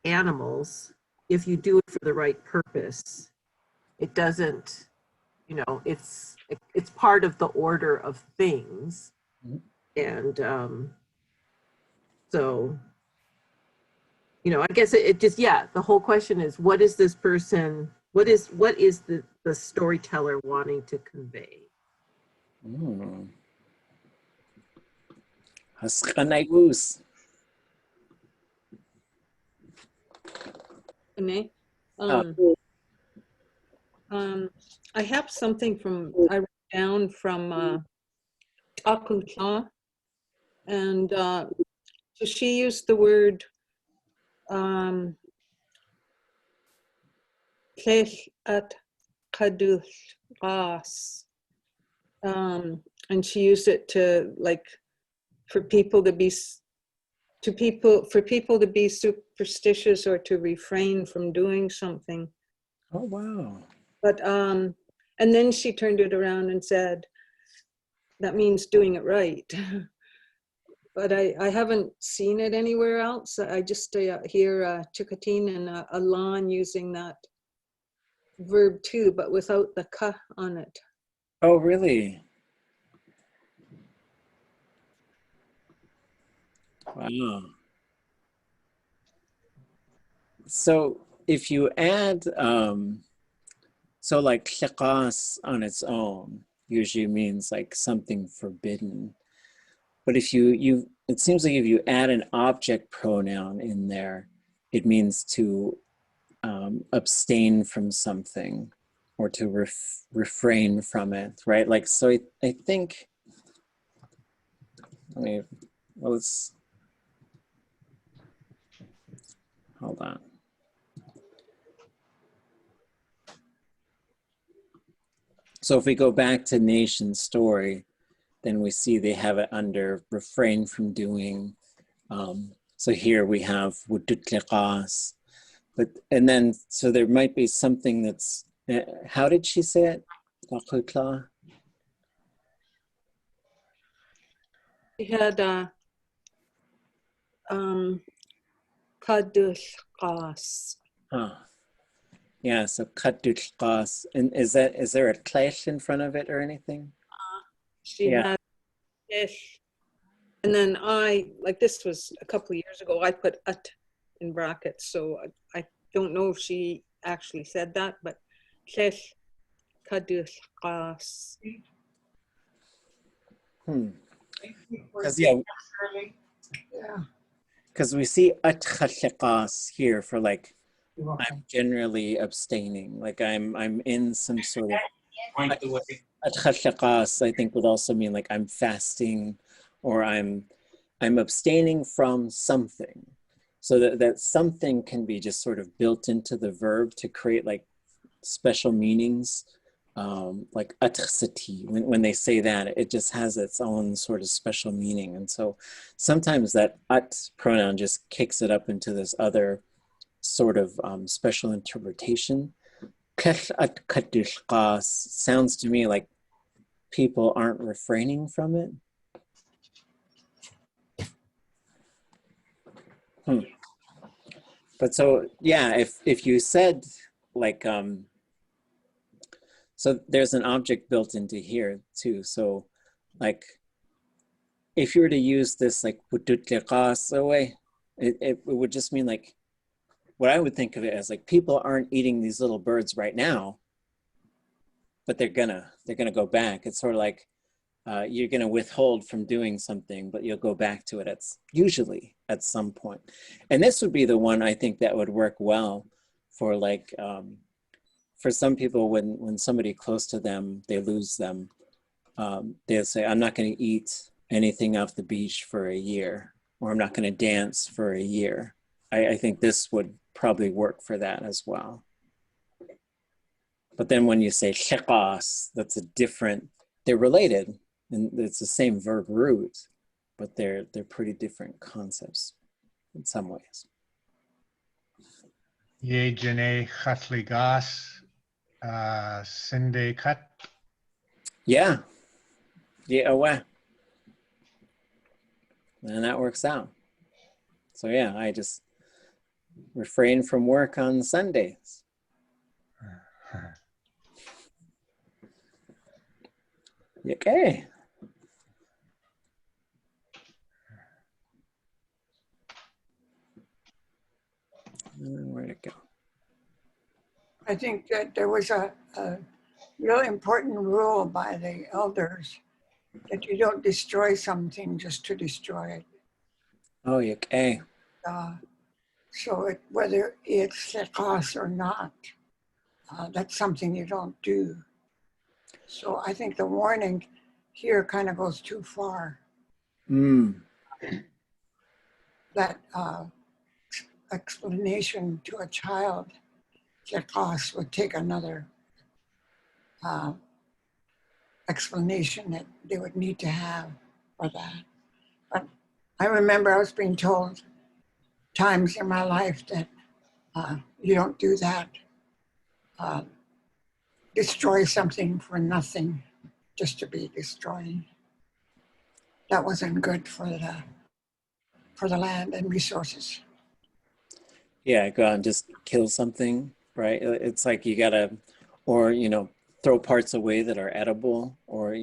animals, if you do it for the right purpose, it doesn't, you know, it's part of the order of things. And so, you know, I guess it just, yeah, the whole question is, what is this person, what is the storyteller wanting to convey? I have something I wrote down from Ch'a, and so she used the word ʼakaduneek, and she used it to like for people to be superstitious or to refrain from doing something. Oh wow. But and then she turned it around and said that means doing it right. But I haven't seen it anywhere else. I just hear Chikateen and Alan using that verb too, but without the ka on it. Oh, really? Wow. So if you add, so like ch'a on its own usually means like something forbidden. But if it seems like if you add an object pronoun in there, it means to abstain from something or to refrain from it, right? Like, so I think, hold on. So if we go back to Nation's story, then we see they have it under refrain from doing. So here we have woochdáx, but and then so there might be something that's. How did she say it? She had ʼakaduneek. Huh. Yeah, so ʼakaduneek. And is there a clash in front of it or anything? She had ish. And then like this was a couple of years ago, I put ut in brackets. So I don't know if she actually said that, but klesh ʼakaduneek. Because we see ʼatchachikas here for like, I'm generally abstaining, like I'm in some sort of, ʼatchachikas I think would also mean like I'm fasting, or I'm abstaining from something. So that something can be just sort of built into the verb to create like special meanings. Like ʼatchsati, when they say that, it just has its own sort of special meaning. And so sometimes that at pronoun just kicks it up into this other sort of special interpretation. Sounds to me like people aren't refraining from it. But so, yeah, if you said like, so there's an object built into here too. So like, if you were to use this like woochdáx, it would just mean like, what I would think of it as like, people aren't eating these little birds right now, but they're gonna go back. It's sort of like, you're gonna withhold from doing something, but you'll go back to it usually at some point. And this would be the one I think that would work well for like, for some people, when somebody close to them, they lose them, they'll say, I'm not going to eat anything off the beach for a year, or I'm not going to dance for a year. I think this would probably work for that as well. But then when you say chikas, that's a different, they're related, and it's the same verb root, but they're pretty different concepts in some ways. Ye jene chatligas. Sinde cut. Yeah. Yeah, and that works out. So yeah, I just refrain from work on Sundays. Okay. Where'd it go? I think that there was a really important rule by the elders that you don't destroy something just to destroy it. Oh, okay. So whether it's tliyáanáx or not, that's something you don't do. So I think the warning here kind of goes too far. That explanation to a child, tliyáanáx, would take another explanation that they would need to have for that. But I remember I was being told times in my life that you don't do that. Destroy something for nothing, just to be destroying. That wasn't good for the land and resources. Yeah, go out and just kill something, right? It's like you gotta, or, throw parts away that are edible, or,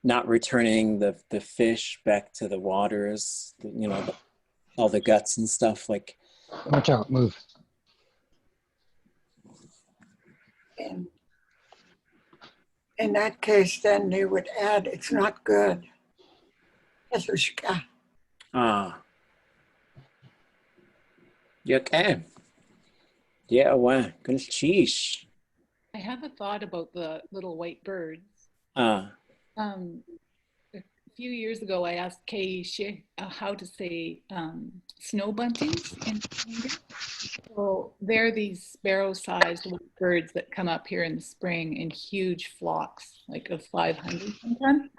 not returning the fish back to the waters, all the guts and stuff. Like, watch out, move. And in that case, then they would add, it's not good. Ah. You can. Yeah, wow. Good cheese. I have a thought about the little white birds. few years ago, I asked Kay how to say snow buntings in Tlingit. So they're these sparrow-sized birds that come up here in the spring in huge flocks, like of 500 sometimes,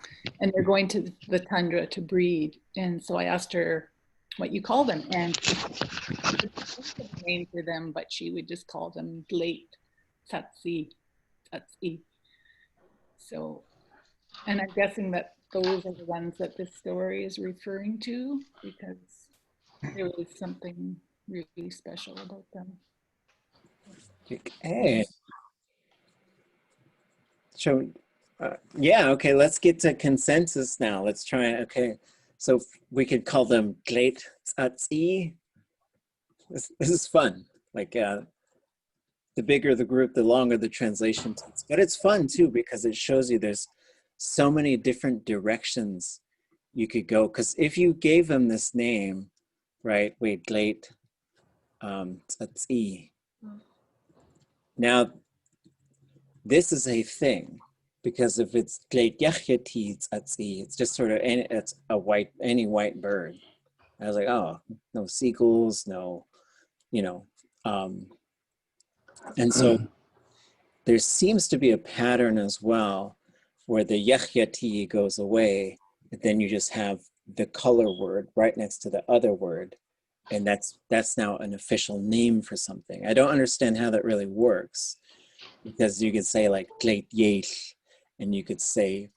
and they're going to the tundra to breed. And so I asked her what you call them, and a name for them, but she would just call them ʼadudli.átk. So, and I'm guessing that those are the ones that this story is referring to, because there was something really special about them. Okay. So, yeah, okay, let's get to consensus now. Let's try, okay. So we could call them tliyáanax. This is fun. Like the bigger the group, the longer the translation takes. But it's fun too, because it shows you there's so many different directions you could go. Because if you gave them this name, right, wait, tliyáanax. Now, this is a thing, because if it's tliyaa, it's just sort of it's any white bird. I was like, oh, no seagulls, no, you know, and so there seems to be a pattern as well, where the yachyati goes away, but then you just have the color word right next to the other word, and that's now an official name for something. I don't understand how that really works, because you could say like tliyaa, and you could say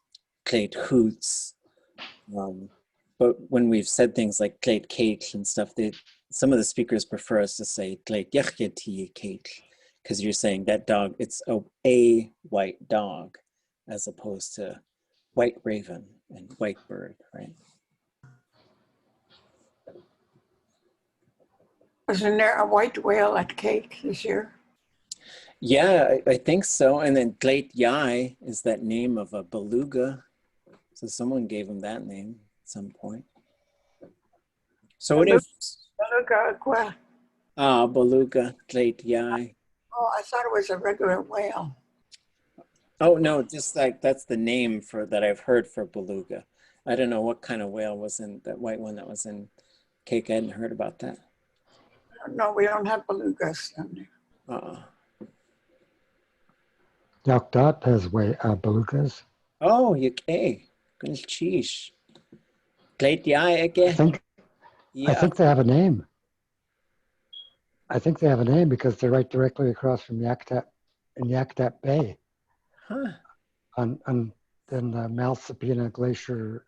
hoots, but when we've said things like keeká and stuff, some of the speakers prefer us to say keeká, because you're saying that dog, it's a white dog, as opposed to white raven and white bird, right? Wasn't there a white whale at Cake this year? Yeah, I think so. And then tliyaa is that name of a beluga. So someone gave him that name at some point. So what if... Beluga, quoi? Beluga, tliyaa. Oh, I thought it was a regular whale. Oh, no, just like that's the name that I've heard for beluga. I don't know what kind of whale was in that white one that was in Cake. I hadn't heard about that. No, we don't have belugas down there. Yakdat has belugas. Oh, okay. Good cheese. Tliyaa again. I think they have a name. I think they have a name because they're right directly across from Yakdat Bay. Huh. On the Malsapina Glacier,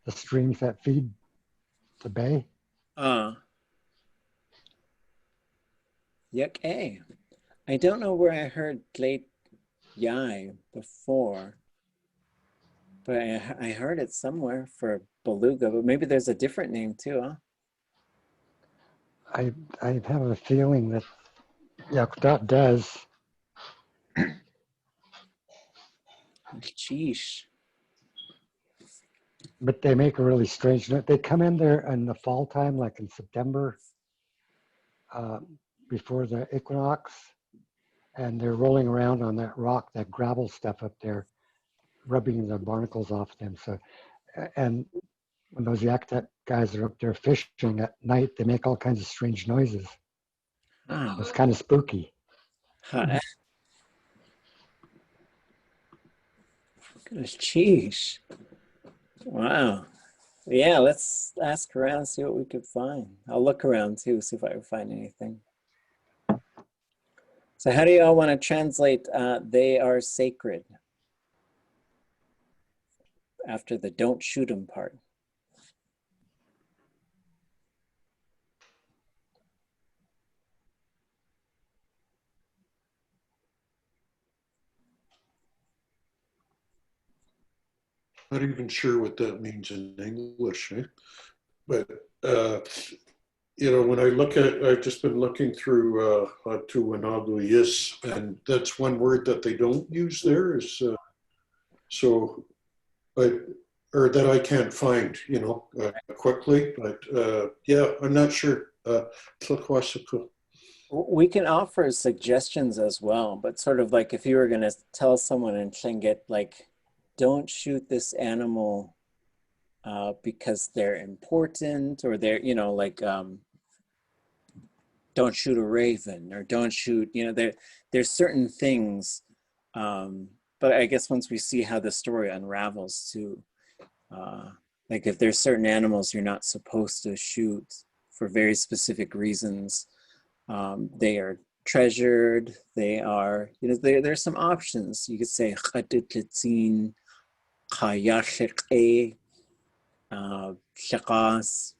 the streams that feed the bay. Okay. I don't know where I heard tliyaa before, but I heard it somewhere for beluga, but maybe there's a different name too, huh? I have a feeling that Yakdat does. Sheesh. But they make a really strange note. They come in there in the fall time, like in September, before the equinox, and they're rolling around on that rock, that gravel stuff up there, rubbing the barnacles off them. So, and when those Yakdat guys are up there fishing at night, they make all kinds of strange noises. Oh. It's kind of spooky. Huh. Goodness, cheese. Wow. Yeah, let's ask around, see what we could find. I'll look around too, see if I can find anything. So how do y'all want to translate they are sacred after the don't shoot 'em part? Not even sure what that means in English, eh? But you know, when I look at, I've just been looking through ʼakaduneek, and that's one word that they don't use there is or that I can't find, you know, quickly. But yeah, I'm not sure. We can offer suggestions as well, but sort of like if you were going to tell someone in Tlingit, like don't shoot this animal because they're important, or they're, you know, like, don't shoot a raven, or don't shoot, you know, there's certain things. But I guess once we see how the story unravels too, like if there's certain animals you're not supposed to shoot for very specific reasons, they are treasured, they are, you know, there's some options. You could say ʼadudli.átk, tliyaas.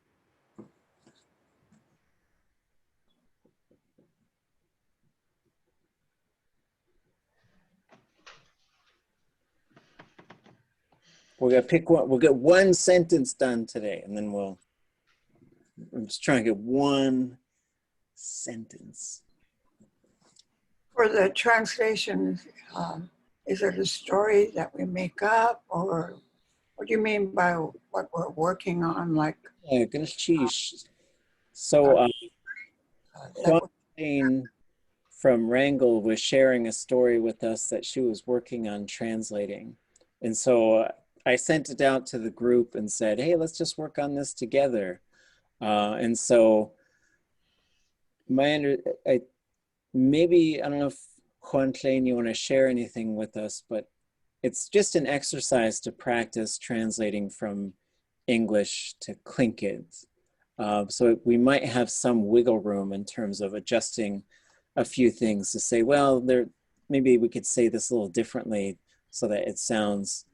We're gonna pick one. We'll get one sentence done today, and then I'm just trying to get one sentence. For the translation, is it a story that we make up, or what do you mean by what we're working on? Like, Yeah, gonna sheesh. So, Juan from Wrangell was sharing a story with us that she was working on translating, and so I sent it out to the group and said, "Hey, let's just work on this together." And so, maybe, I don't know if Juan Tlingit, you want to share anything with us, but it's just an exercise to practice translating from English to Tlingit. So we might have some wiggle room in terms of adjusting a few things to say, well, maybe we could say this a little differently so that it sounds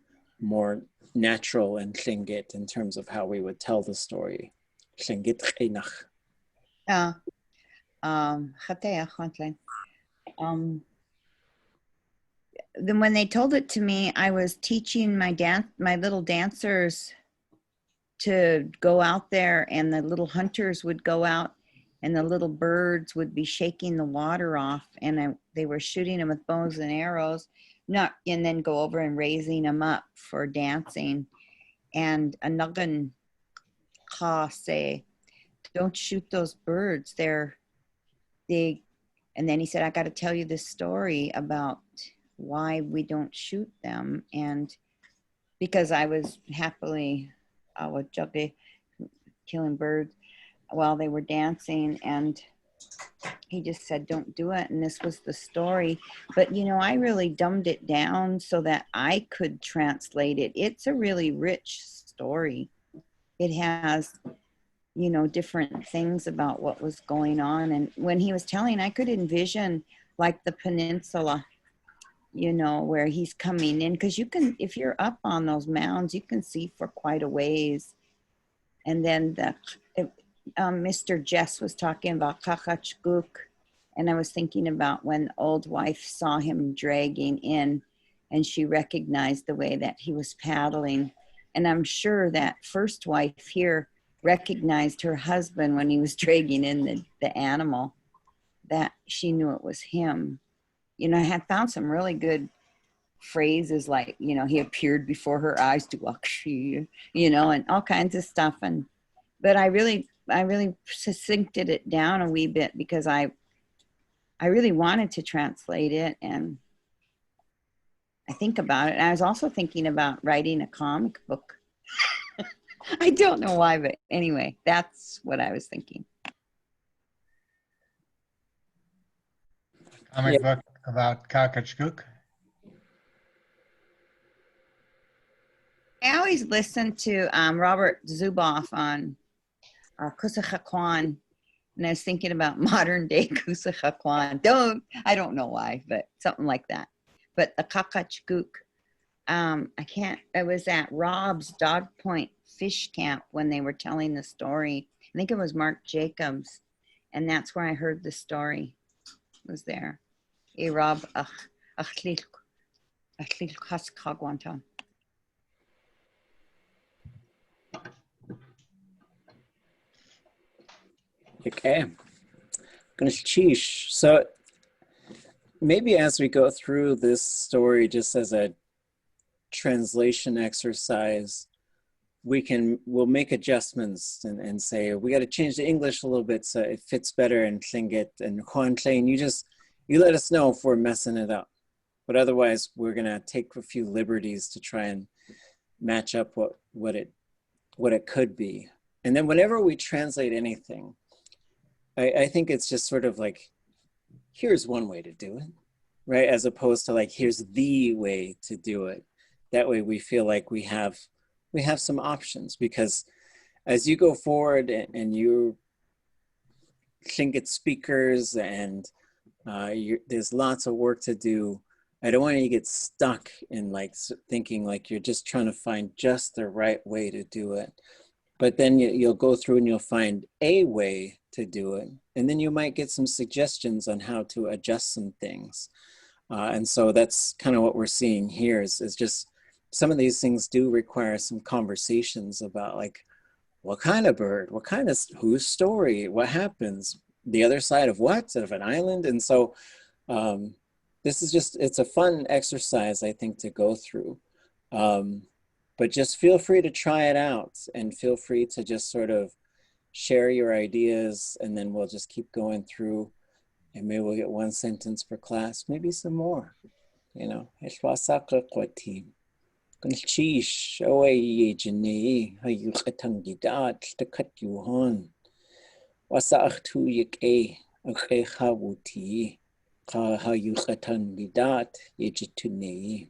more natural in Tlingit in terms of how we would tell the story. Tlingit héináx. Then when they told it to me, I was teaching my little dancers to go out there, and the little hunters would go out and the little birds would be shaking the water off, and they were shooting them with bows and arrows, and then go over and raising them up for dancing. And Anagan Ka say, don't shoot those birds. And then he said, I got to tell you this story about why we don't shoot them. And because I was happily killing birds while they were dancing, and he just said, don't do it. And this was the story. But, you know, I really dumbed it down so that I could translate it. It's a really rich story. It has, you know, different things about what was going on. And when he was telling, I could envision like the peninsula, you know, where he's coming in, because you can, if you're up on those mounds, you can see for quite a ways. And then Mr. Jess was talking about ʼakaduneek, and I was thinking about when old wife saw him dragging in, and she recognized the way that he was paddling. And I'm sure that first wife here recognized her husband when he was dragging in the animal, that she knew it was him. You know, I had found some really good phrases like, you know, he appeared before her eyes to walk, you know, and all kinds of stuff. But I really succincted it down a wee bit because I really wanted to translate it, and I think about it. And I was also thinking about writing a comic book. I don't know why, but anyway, that's what I was thinking. Comic book about ʼakaduneek. I always listen to Robert Zuboff on Kusakakwan, and I was thinking about modern day Kusakakwan. I don't know why, but something like that. But the ʼakaduneek, I was at Rob's Dog Point Fish Camp when they were telling the story. I think it was Mark Jacobs, and that's where I heard the story. It was there. Hey, Rob, Okay, gonna sheesh. So maybe as we go through this story, just as a translation exercise, we'll make adjustments and say, we got to change the English a little bit so it fits better in Tlingit. And Juan Tlingit, you let us know if we're messing it up. but otherwise we're gonna take a few liberties to try and match up what it could be. And then whenever we translate anything, I think it's just sort of like, here's one way to do it, right? As opposed to like, here's the way to do it. That way we feel like we have some options, because as you go forward and you Tlingit speakers and there's lots of work to do, I don't want you to get stuck in like thinking like you're just trying to find just the right way to do it. But then you'll go through and you'll find a way to do it. And then you might get some suggestions on how to adjust some things. And so that's kind of what we're seeing here is just some of these things do require some conversations about like, what kind of bird, whose story, what happens, the other side of what, of an island. And so this is just, it's a fun exercise, I think, to go through. But just feel free to try it out and feel free to just sort of share your ideas, and then we'll just keep going through, and maybe we'll get one sentence per class, maybe some more, you know. Kunchish away yejene hayukatangidat t'ikaadé wasa'achtu yake akehawuti ka hayukatangidat yejitune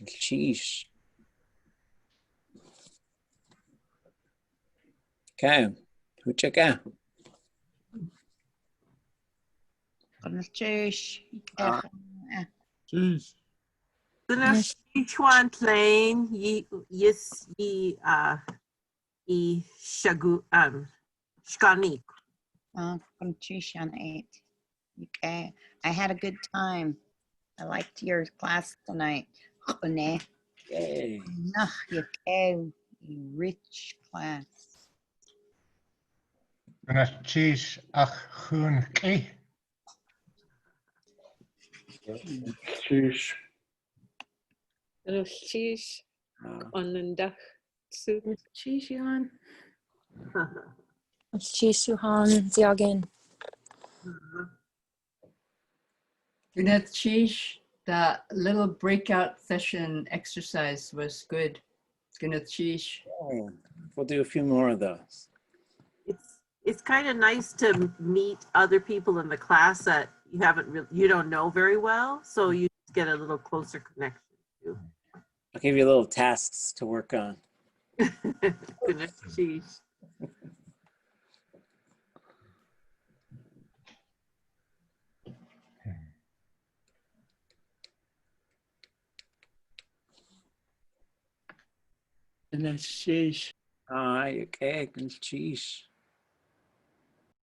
chish. Okay, ch'a. Cheers. Jeez. Dyna Sichuan plain yes I shagu shkanik. Okay. I had a good time. I liked your class tonight. Yay. Rich class. Cheese ʼakaduneek. Sheesh. Cheese on the duck soup. Cheese on. Chisuhan Ziagen. That little breakout session exercise was good. Oh, we'll do a few more of those. It's kind of nice to meet other people in the class that you don't know very well, so you get a little closer connection to. I'll give you little tasks to work on. Goodness, geez. And that's sheesh. Okay, sheesh.